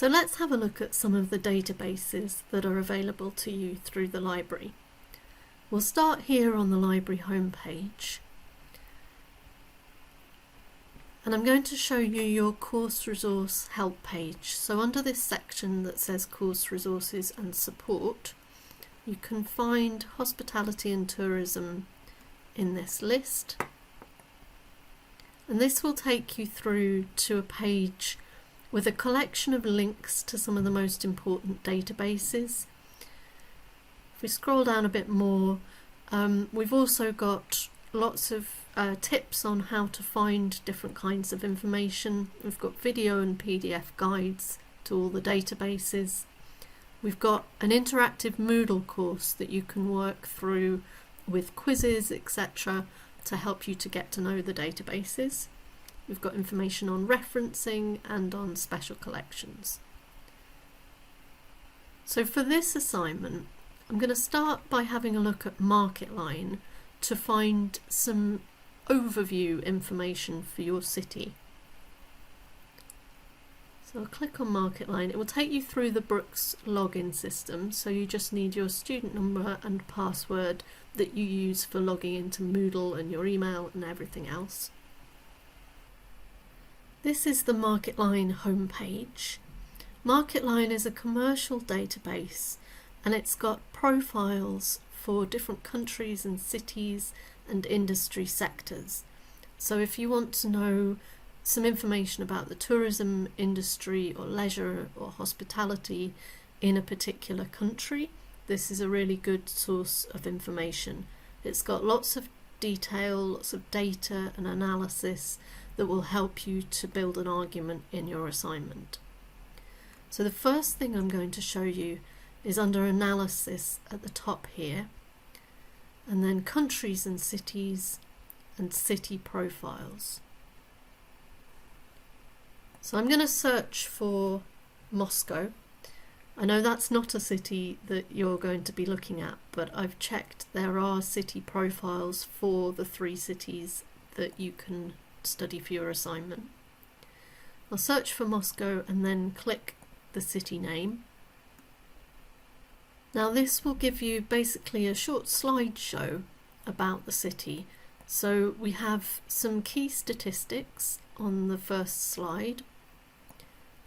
So let's have a look at some of the databases that are available to you through the library. We'll start here on the library homepage. And I'm going to show you your course resource help page. So under this section that says course resources and support, you can find hospitality and tourism in this list. And this will take you through to a page with a collection of links to some of the most important databases. If we scroll down a bit more, we've also got lots of tips on how to find different kinds of information. We've got video and PDF guides to all the databases. We've got an interactive Moodle course that you can work through with quizzes, etc., to help you to get to know the databases. We've got information on referencing and on special collections. So for this assignment, I'm going to start by having a look at Marketline to find some overview information for your city. So I'll click on Marketline. It will take you through the Brooks login system, so you just need your student number and password that you use for logging into Moodle and your email and everything else. This is the Marketline homepage. Marketline is a commercial database and it's got profiles for different countries and cities and industry sectors. So if you want to know some information about the tourism industry or leisure or hospitality in a particular country, this is a really good source of information. It's got lots of detail, lots of data and analysis that will help you to build an argument in your assignment. So the first thing I'm going to show you is under analysis at the top here, and then countries and cities and city profiles. So I'm going to search for Moscow. I know that's not a city that you're going to be looking at, but I've checked there are city profiles for the 3 cities that you can study for your assignment. I'll search for Moscow and then click the city name. Now this will give you basically a short slideshow about the city. So we have some key statistics on the first slide,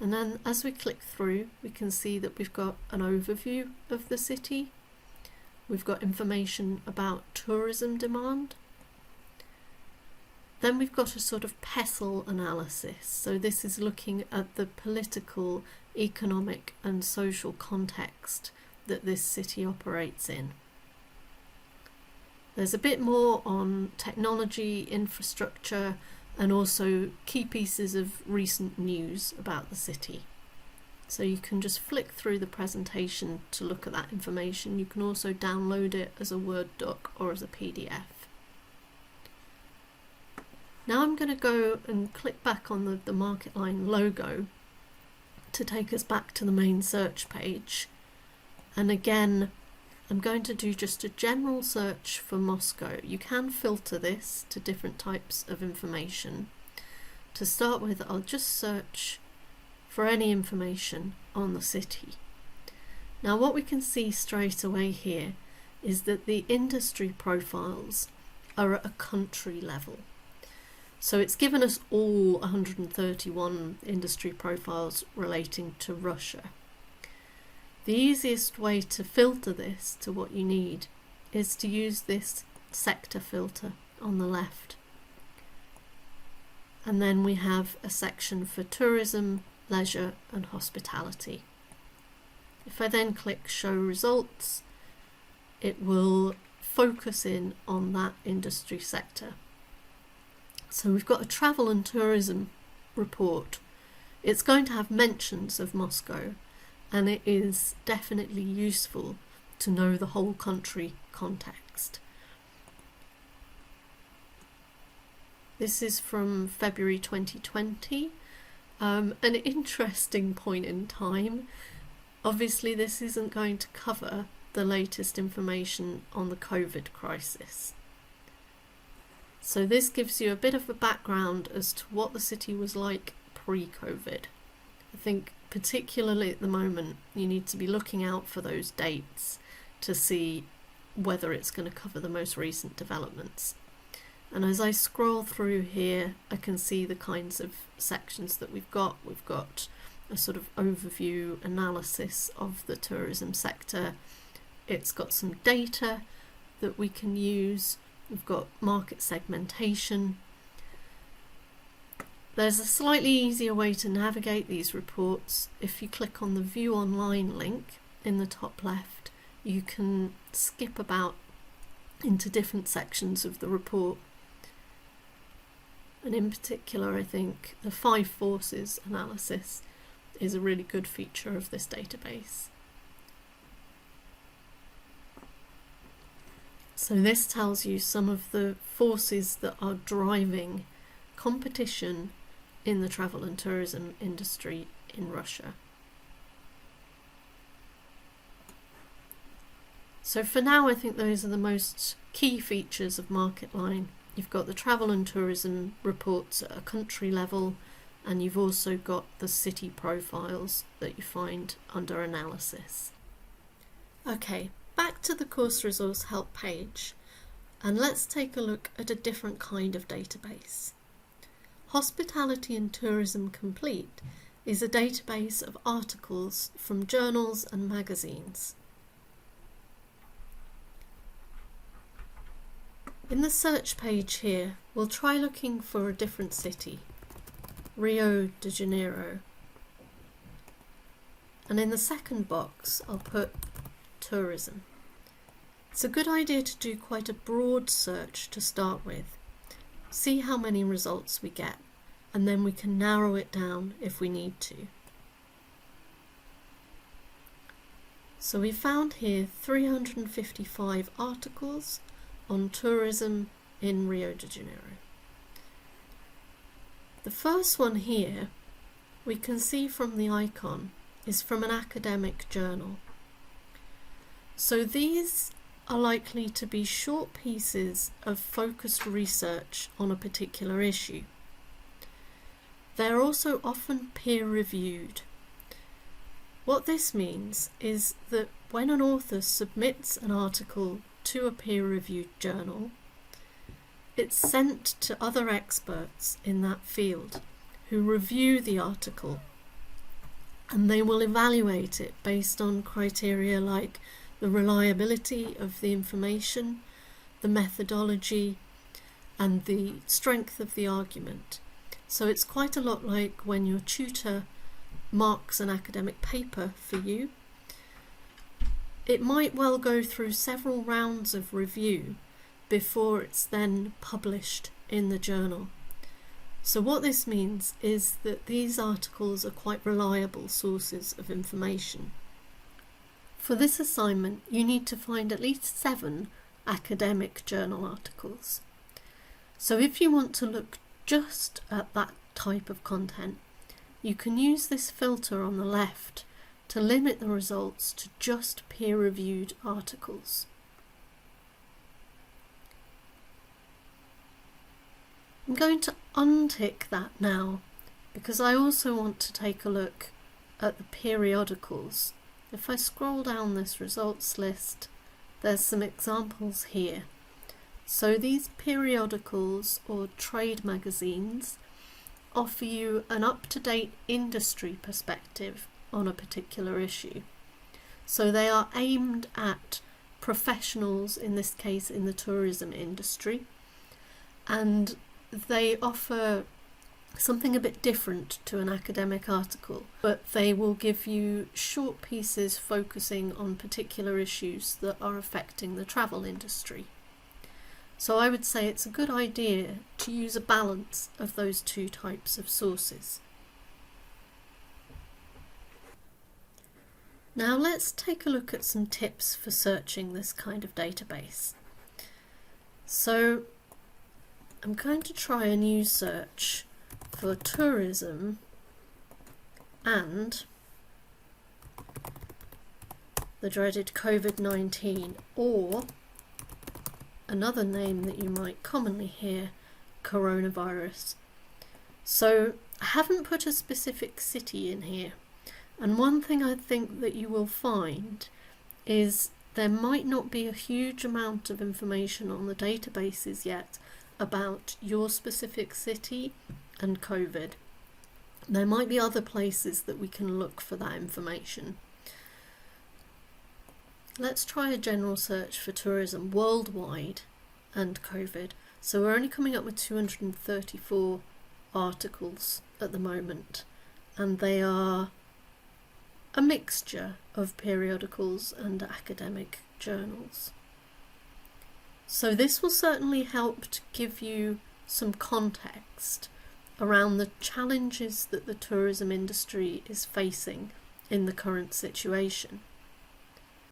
and then as we click through we can see that we've got an overview of the city. We've got information about tourism demand. Then we've got a sort of pestle analysis. So this is looking at the political, economic and social context that this city operates in. There's a bit more on technology, infrastructure, and also key pieces of recent news about the city. So you can just flick through the presentation to look at that information. You can also download it as a Word doc or as a PDF. Now I'm going to go and click back on the Marketline logo to take us back to the main search page. And again, I'm going to do just a general search for Moscow. You can filter this to different types of information. To start with, I'll just search for any information on the city. Now what we can see straight away here is that the industry profiles are at a country level. So it's given us all 131 industry profiles relating to Russia. The easiest way to filter this to what you need is to use this sector filter on the left. And then we have a section for tourism, leisure and hospitality. If I then click show results, it will focus in on that industry sector. So we've got a travel and tourism report. It's going to have mentions of Moscow, and it is definitely useful to know the whole country context. This is from February 2020, an interesting point in time. Obviously this isn't going to cover the latest information on the COVID crisis. So this gives you a bit of a background as to what the city was like pre-COVID. I think particularly at the moment, you need to be looking out for those dates to see whether it's going to cover the most recent developments. And as I scroll through here, I can see the kinds of sections that we've got. We've got a sort of overview analysis of the tourism sector. It's got some data that we can use. We've got market segmentation. There's a slightly easier way to navigate these reports. If you click on the View Online link in the top left, you can skip about into different sections of the report. And in particular, I think the 5 forces analysis is a really good feature of this database. So this tells you some of the forces that are driving competition in the travel and tourism industry in Russia. So for now, I think those are the most key features of Marketline. You've got the travel and tourism reports at a country level, and you've also got the city profiles that you find under analysis. Okay, back to the course resource help page, and let's take a look at a different kind of database. Hospitality and Tourism Complete is a database of articles from journals and magazines. In the search page here, we'll try looking for a different city, Rio de Janeiro. And in the second box, I'll put tourism. It's a good idea to do quite a broad search to start with. See how many results we get, and then we can narrow it down if we need to. So we found here 355 articles on tourism in Rio de Janeiro. The first one here, we can see from the icon, is from an academic journal. So these are likely to be short pieces of focused research on a particular issue. They're also often peer-reviewed. What this means is that when an author submits an article to a peer-reviewed journal, it's sent to other experts in that field who review the article, and they will evaluate it based on criteria like the reliability of the information, the methodology, and the strength of the argument. So it's quite a lot like when your tutor marks an academic paper for you. It might well go through several rounds of review before it's then published in the journal. So what this means is that these articles are quite reliable sources of information. For this assignment, you need to find at least 7 academic journal articles. So if you want to look just at that type of content, you can use this filter on the left to limit the results to just peer-reviewed articles. I'm going to untick that now because I also want to take a look at the periodicals. If I scroll down this results list, there's some examples here. So these periodicals or trade magazines offer you an up-to-date industry perspective on a particular issue. So they are aimed at professionals, in this case in the tourism industry, and they offer something a bit different to an academic article, but they will give you short pieces focusing on particular issues that are affecting the travel industry. So I would say it's a good idea to use a balance of those 2 types of sources. Now let's take a look at some tips for searching this kind of database. So I'm going to try a new search for tourism and the dreaded COVID-19, or another name that you might commonly hear, coronavirus. So I haven't put a specific city in here, And one thing I think that you will find is there might not be a huge amount of information on the databases yet about your specific city and COVID. There might be other places that we can look for that information. Let's try a general search for tourism worldwide and COVID. So we're only coming up with 234 articles at the moment, and they are a mixture of periodicals and academic journals. So this will certainly help to give you some context around the challenges that the tourism industry is facing in the current situation.